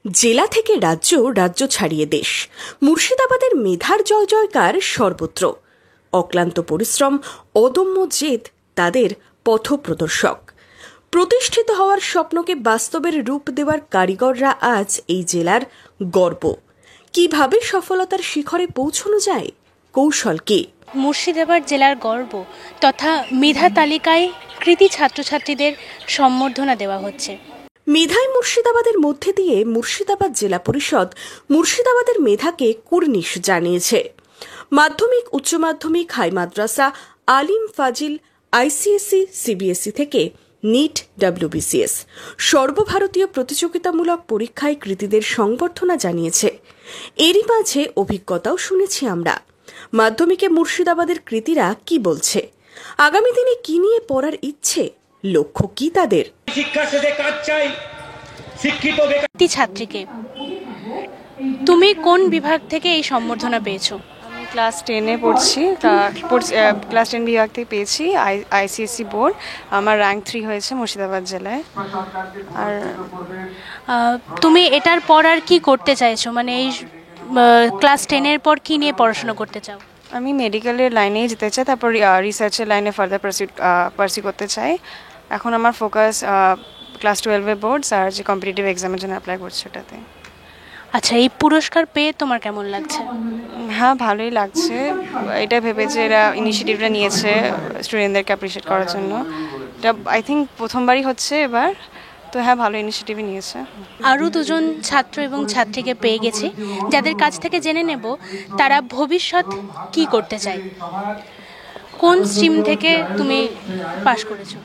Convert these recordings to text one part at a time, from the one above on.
জেলা থেকে রাজ্য, রাজ্য ছাড়িয়ে দেশ, মুর্শিদাবাদের মেধার জয় জয়কার সর্বত্র। অক্লান্ত পরিশ্রম, অদম্য জেদ তাদের পথপ্রদর্শক। প্রতিষ্ঠিত হওয়ার স্বপ্নকে বাস্তবের রূপ দেওয়ার কারিগররা আজ এই জেলার গর্ব। কিভাবে সফলতার শিখরে পৌঁছানো যায়, কৌশল কি? মুর্শিদাবাদ জেলার গর্ব তথা মেধা তালিকায় কৃতী ছাত্রছাত্রীদের সম্বর্ধনা দেওয়া হচ্ছে। মেধায় মুর্শিদাবাদের মধ্যে দিয়ে মুর্শিদাবাদ জেলা পরিষদ মুর্শিদাবাদের মেধাকে কুর্নিশ জানিয়েছে। মাধ্যমিক, উচ্চ মাধ্যমিক, হাই মাদ্রাসা, আলিম ফাজিল, আইসিএসসি, সিবিএসই থেকে নিট, ডব্লিউবিসিএস সর্বভারতীয় প্রতিযোগিতামূলক পরীক্ষায় কৃতীদের সংবর্ধনা জানিয়েছে। এরই মাঝে অভিজ্ঞতাও শুনেছি আমরা। মাধ্যমিকে মুর্শিদাবাদের কৃতীরা কি বলছে, আগামী দিনে কি নিয়ে পড়ার ইচ্ছে, লক্ষ্য কি তাদের? ছাত্রীকে তুমি কোন বিভাগ থেকে এই সম্বর্ধনা পেয়েছো? আমি ক্লাস 10-এ পড়ছি, ক্লাস 10 বিভাগ থেকে পেয়েছি, আইসিএসসি বোর্ড। আমার র্যাঙ্ক 3 হয়েছে মুর্শিদাবাদ জেলায়। আর তুমি এটার পর আর কি করতে চাইছো, মানে এই ক্লাস 10-এর পর কি নিয়ে পড়াশোনা করতে চাও? আমি মেডিকেলের লাইনেই যেতে চাই, তারপর রিসার্চের লাইনে ফার্দার পার্সিউ করতে চাই। এখন আমার ফোকাস ক্লাস 12-এ বোর্ডস আর যে কম্পিটিটিভ এক্সামের জন্য অ্যাপ্লাই করছি ওটাতে। আচ্ছা, এই পুরস্কার পেয়ে তোমার কেমন লাগছে? হ্যাঁ, ভালোই লাগছে। এটা ভেবে যে এরা ইনিশিয়েটিভটা নিয়েছে স্টুডেন্টদেরকে অ্যাপ্রিশিয়েট করার জন্য, এটা আই থিঙ্ক প্রথমবারই হচ্ছে এবার, তো হ্যাঁ ভালো ইনিশিয়েটিভই নিয়েছে। আরও দুজন ছাত্র এবং ছাত্রীকে পেয়ে গেছি, যাদের কাছ থেকে জেনে নেব তারা ভবিষ্যৎ কি করতে চায়। কোন স্ট্রিম থেকে তুমি পাশ করেছো?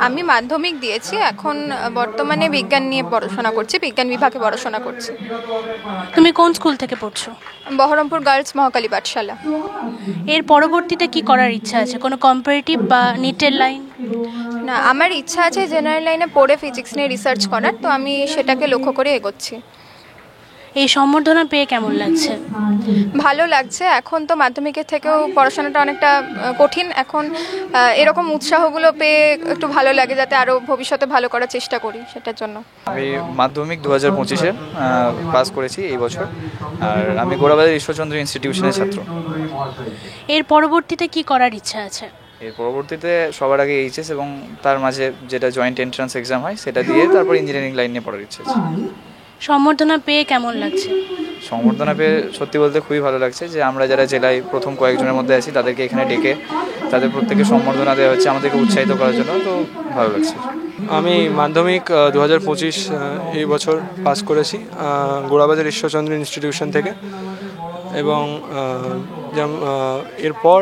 আমি মাধ্যমিক দিয়েছি, এখন বর্তমানে বিজ্ঞান নিয়ে পড়াশোনা করছি, বিজ্ঞান বিভাগে পড়াশোনা করছি। তুমি কোন স্কুল থেকে পড়ছো? বহরমপুর গার্লস মহাকালী পাঠশালা। এর পরবর্তীতে কি করার ইচ্ছা আছে, কোনো কম্পারেটিভ বা নিটের লাইন? না, আমার ইচ্ছা আছে জেনারেল লাইনে পড়ে ফিজিক্স নিয়ে রিসার্চ করার, তো আমি সেটাকে লক্ষ্য করে এগোচ্ছি। এই সম্বর্ধনা পেয়ে কেমন লাগছে? ভালো লাগছে। এখন তো মাধ্যমিকের থেকেও পড়াশোনাটা অনেকটা কঠিন, এখন এরকম উৎসাহগুলো পেয়ে একটু ভালো লাগে, যাতে আরও ভবিষ্যতে ভালো করার চেষ্টা করি সেটার জন্য। আমি মাধ্যমিক 2025-এ পাস করেছি এই বছর, আর আমি গোড়াবাজার ঈশ্বরচন্দ্র ইনস্টিটিউশনের ছাত্র। এর পরবর্তীতে কি করার ইচ্ছা আছে? এর পরবর্তীতে সবার আগে এইচএস এবং তার মাঝে যেটা জয়েন্ট এন্ট্রান্স এক্সাম হয় সেটা দিয়ে তারপর ইঞ্জিনিয়ারিং লাইন নিয়ে পড়ার ইচ্ছা আছে। সম্বর্ধনা পেয়ে কেমন লাগছে? সম্বর্ধনা পেয়ে সত্যি বলতে খুবই ভালো লাগছে যে আমরা যারা জেলায় প্রথম কয়েকজনের মধ্যে আছি তাদেরকে এখানে ডেকে তাদের প্রত্যেকে সম্বর্ধনা দেওয়া হচ্ছে আমাদেরকে উৎসাহিত করার জন্য, তো ভালো লাগছে। আমি মাধ্যমিক 2025 এই বছর পাস করেছি গোড়াবাজার ঈশ্বরচন্দ্র ইনস্টিটিউশন থেকে, এবং এরপর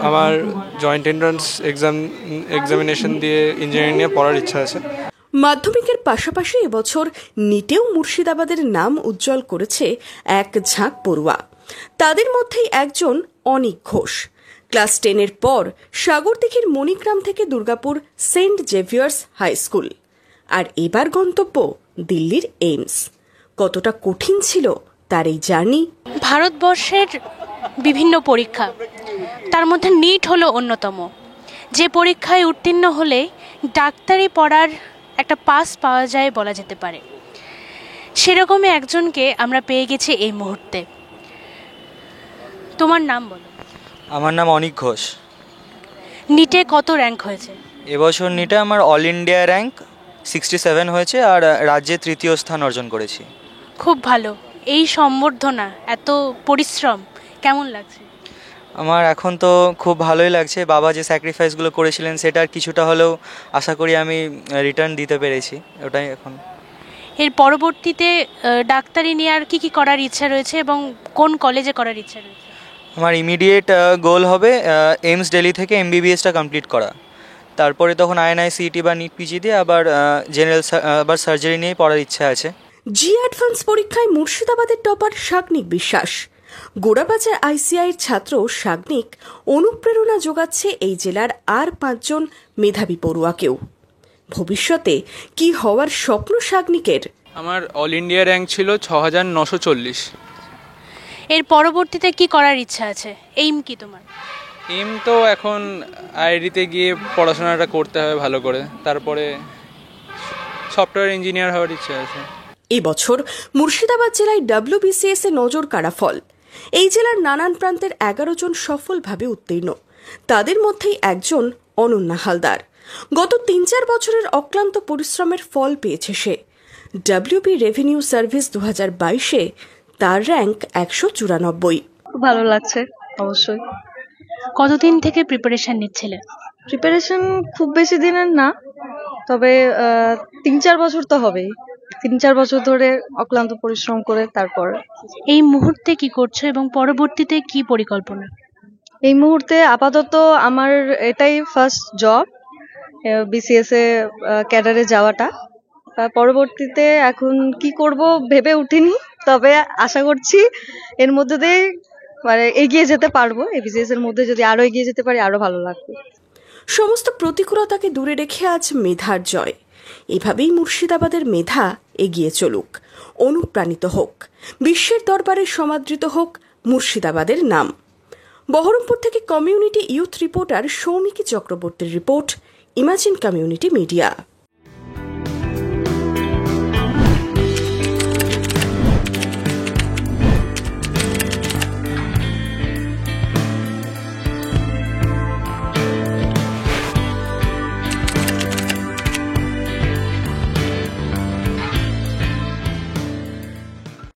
আমার জয়েন্ট এন্ট্রান্স এক্সামিনেশন দিয়ে ইঞ্জিনিয়ারিং নিয়ে পড়ার ইচ্ছা আছে। মাধ্যমিকের পাশাপাশি এবছর নিটেও মুর্শিদাবাদের নাম উজ্জ্বল করেছে এক ঝাঁক পড়ুয়া। তাদের মধ্যেই একজন অনিক ঘোষ। ক্লাস 10-এর পর সাগরদিঘির মণিগ্রাম থেকে Durgapur Saint Xavier's high school, আর এবার গন্তব্য দিল্লির এইমস। কতটা কঠিন ছিল তার এই জার্নি? ভারতবর্ষের বিভিন্ন পরীক্ষা, তার মধ্যে নিট হলো অন্যতম, যে পরীক্ষায় উত্তীর্ণ হলে ডাক্তারি পড়ার একটা পাস পাওয়া যায় বলা যেতে পারে। সেরকমই একজনকে আমরা পেয়ে গেছি এই মুহূর্তে। তোমার নাম বলো। আমার নাম অনিক ঘোষ। নিটে কত র্যাঙ্ক হয়েছে? এবছর নিটে আমার অল ইন্ডিয়া র্যাঙ্ক 67 হয়েছে, আর রাজ্যে 3য় স্থান অর্জন করেছি। খুব ভালো। এই সম্বর্ধনা, এত পরিশ্রম কেমন লাগছে? আমার এখন তো খুব ভালোই লাগছে। বাবা যে স্যাক্রিফাইসগুলো করেছিলেন সেটার কিছুটা হলেও আশা করি আমি রিটার্ন দিতে পেরেছি, ওটাই এখন। এর পরবর্তীতে ডাক্তারি নিয়ে আর কি করার ইচ্ছা রয়েছে এবং কোন কলেজে করার ইচ্ছা রয়েছে? আমার ইমিডিয়েট গোল হবে এইমস দিল্লি থেকে এমবিবিএসটা কমপ্লিট করা, তারপরে তখন আইএনআই সিইটি বা নিট পিজি দিয়ে আবার জেনারেল আবার সার্জারি নিয়ে পড়ার ইচ্ছা আছে। জি অ্যাডভান্স পরীক্ষায় মুর্শিদাবাদের টপার শাগনিক বিশ্বাস। গোড়াবাজার আইসিআইয়ের ছাত্র শাগনিক অনুপ্রেরণা যোগাচ্ছে এই জেলার আর 5 জন মেধাবী পড়ুয়াকেও। ভবিষ্যতে কি হওয়ার স্বপ্ন শাগনিকের? আমার অল ইন্ডিয়া র্যাঙ্ক ছিল 6940। এর পরবর্তীতে কি করার ইচ্ছা আছে? এইম কি তোমার? এইম তো এখন আইআইটিতে গিয়ে পড়াশোনাটা করতে হবে ভালো করে, তারপরে সফটওয়্যার ইঞ্জিনিয়ার হওয়ার ইচ্ছা আছে। এবছর মুর্শিদাবাদ জেলায় WBCS এ নজর কাড়া ফল। এই জেলার নানান প্রান্তের 11 জন সফলভাবে উত্তীর্ণ, তাদের মধ্যেই একজন অনন্যা হালদার। গত 3-4 বছরের অক্লান্ত পরিশ্রমের ফল পেয়েছে সে। WB রেভিনিউ সার্ভিস 2022-এ তার র্যাঙ্ক 194। খুব ভালো লাগছে অবশ্যই। কতদিন থেকে প্রিপারেশন নিচ্ছিলে? প্রিপারেশন খুব বেশি দিনের না, তবে 3-4 বছর তো হবেই। 3-4 বছর ধরে অক্লান্ত পরিশ্রম করে তারপর। এই মুহূর্তে কি করছো এবং পরবর্তীতে কি পরিকল্পনা? এই মুহূর্তে আপাতত আমার এটাই ফার্স্ট জব, BCS এ ক্যাডারে যাওয়াটা। পরবর্তীতে এখন কি করব ভেবে উঠিনি, তবে আশা করছি এর মধ্যে দিয়ে মানে এগিয়ে যেতে পারবো। BCS এর মধ্যে যদি আরো এগিয়ে যেতে পারি আরো ভালো লাগবে। সমস্ত প্রতিকূলতাকে দূরে রেখে আজ মেধার জয়। এভাবেই মুর্শিদাবাদের মেধা এগিয়ে চলুক, অনুপ্রাণিত হোক, বিশ্বের দরবারে সমাদৃত হোক মুর্শিদাবাদের নাম। বহরমপুর থেকে কমিউনিটি ইউথ রিপোর্টার সৌমিকী চক্রবর্তীর রিপোর্ট, ইমাজিন কমিউনিটি মিডিয়া।